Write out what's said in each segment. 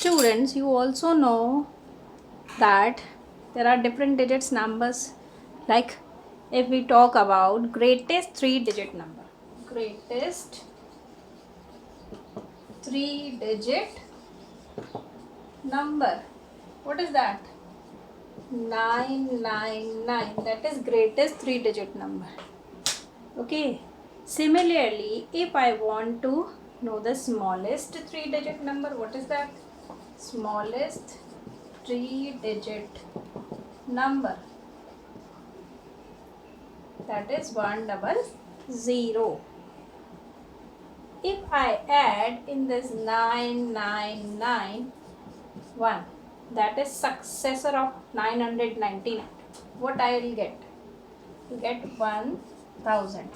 Students, you also know that there are different digits numbers. Like if we talk about greatest 3-digit number, greatest 3-digit number, what is that? 999. That is greatest 3-digit number. Okay. Similarly, if I want to know the smallest 3-digit number, what is that? Smallest 3-digit number, that is 100. If I add in this 9991, that is successor of 999, what I will get? You get 1000.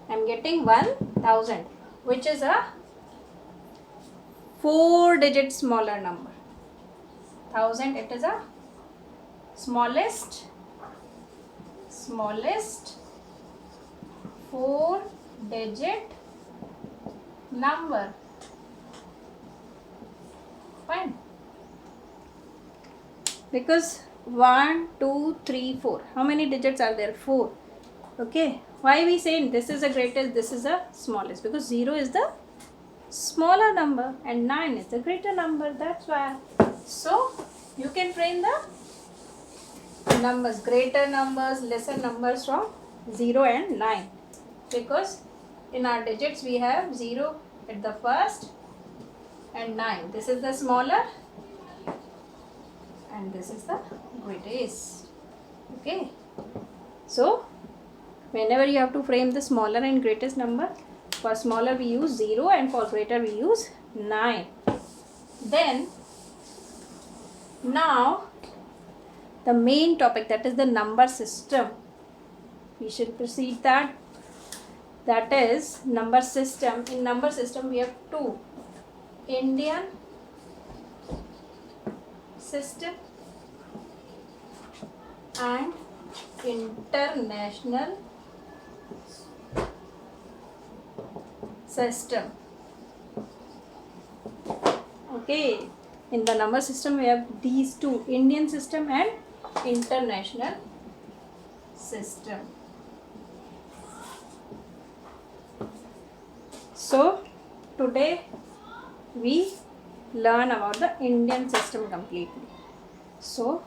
I'm getting 1000, which is a 4-digit smaller number. 1000, it is a smallest 4-digit number. Fine. Because 1, 2, 3, 4. How many digits are there? 4. Okay. Why we saying this is the greatest, this is the smallest? Because 0 is the smaller number and 9 is the greater number. That's why. So you can frame the numbers, greater numbers, lesser numbers from 0 and 9. Because in our digits we have 0 at the first and 9. This is the smaller and this is the greatest. Okay. So whenever you have to frame the smaller and greatest number, for smaller we use 0 and for greater we use 9. Then now the main topic, that is the number system. We should proceed that. That is number system. In number system we have 2. Indian system and international system. Okay. In the number system we have these two, Indian system and international system. So today we learn about the Indian system completely. So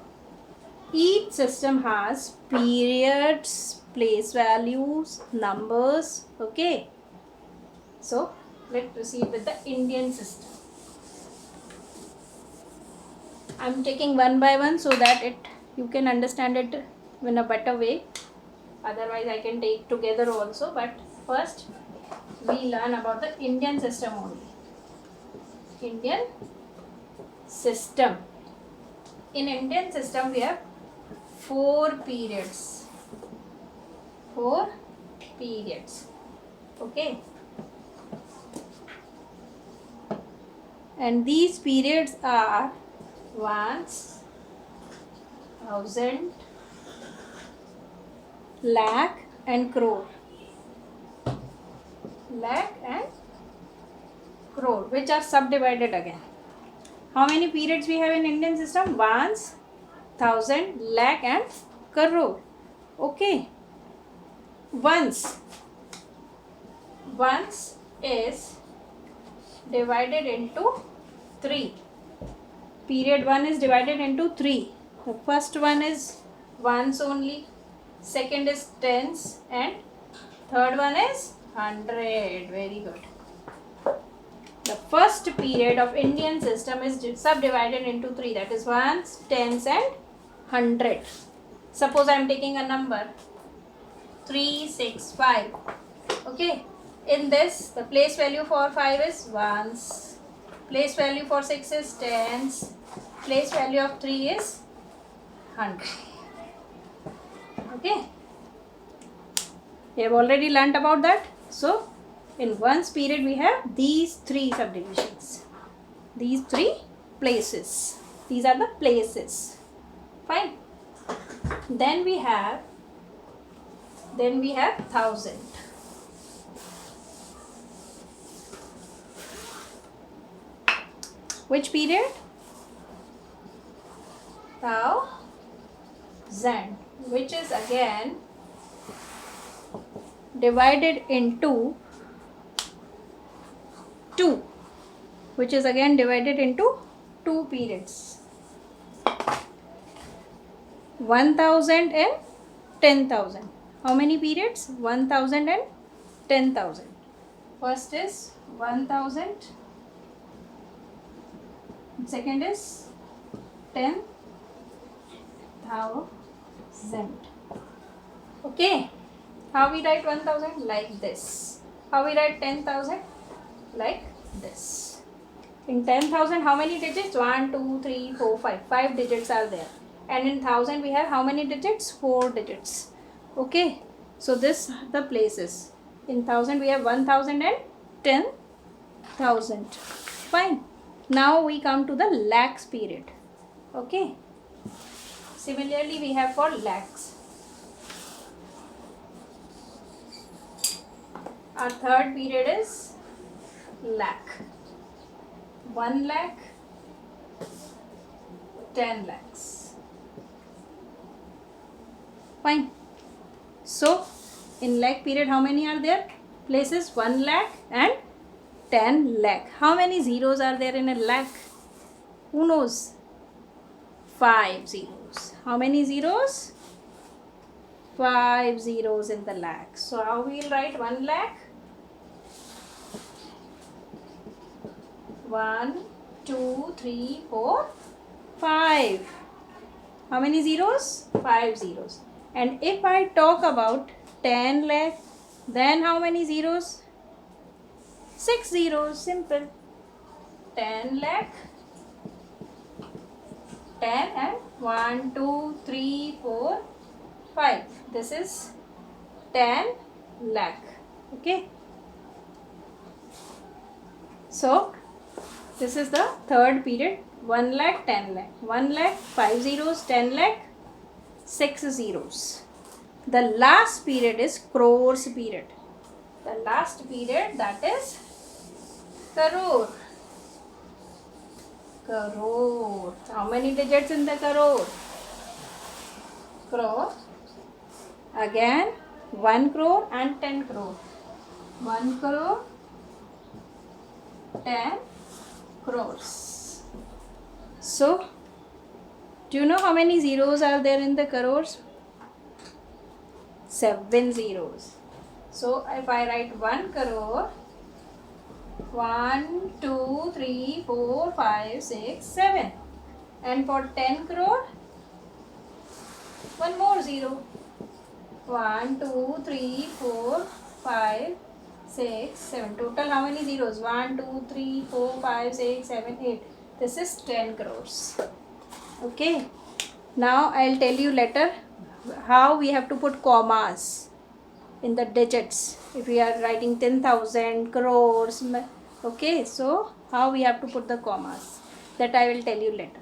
each system has periods, place values, numbers. Okay. So let's proceed with the Indian system. I'm taking one by one so that you can understand it in a better way. Otherwise I can take together also, but first we learn about the Indian system only. Indian system. In Indian system we have 4 periods. 4 periods. Okay. And these periods are ones, thousand, lakh and crore. Lakh and crore, which are subdivided again. How many periods we have in Indian system? Ones, thousand, lakh and crore. Okay. Ones is divided into 3. Period 1 is divided into 3. The first one is ones only, second is tens, and third one is 100. Very good. The first period of Indian system is subdivided into 3. That is ones, tens and 100. Suppose I am taking a number 365. Okay. In this, the place value for 5 is ones. Place value for 6 is tens. Place value of 3 is 100. Okay. We have already learnt about that. So, in one's period we have these 3 subdivisions. These 3 places. These are the places. Fine. Then we have 1000. Which period? Thousand, which is again divided into 2, which is again divided into 2 periods. 1000 and 10,000. How many periods? 1000 and 10,000. First is 1000, second is 10,000. Okay. How we write 1000? Like this. How we write 10,000? Like this. In 10,000, how many digits? 1, 2, 3, 4, 5. 5 digits are there. And in 1000, we have how many digits? 4 digits. Okay. So this the places. In 1000, we have 1000 and 10,000. Fine. Now we come to the lakhs period. Okay. Similarly, we have for lakhs. Our third period is lakh. 1 lakh, 10 lakhs. Fine. So, in lakh period, how many are there? Places 1 lakh and 10 lakh. How many zeros are there in a lakh? Who knows? 5 zeros. How many zeros? 5 zeros in the lakh. So, how we will write 1 lakh? 1, 2, 3, 4, 5. How many zeros? 5 zeros. And if I talk about 10 lakh, then how many zeros? 6 zeros. Simple. 10 lakh, 10 and 1, 2, 3, 4, 5. This is 10 lakh. Okay. So, this is the third period. 1 lakh, 10 lakh. 1 lakh, 5 zeros, 10 lakh, 6 zeros. The last period is crores period. The last period, that is crore. Crore. How many digits in the crore? Crore. Again 1 crore and 10 crore. 1 crore, 10 crores. So, do you know how many zeros are there in the crores? 7 zeros. So, if I write 1 crore, 1, 2, 3, 4, 5, 6, 7. And for 10 crore, one more zero. 1, 2, 3, 4, 5, 6, 7. Total how many zeros? 1, 2, 3, 4, 5, 6, 7, 8. This is 10 crores. Okay. Now I'll tell you later how we have to put commas in the digits. If we are writing 10,000 crores. Okay. So how we have to put the commas. That I will tell you later.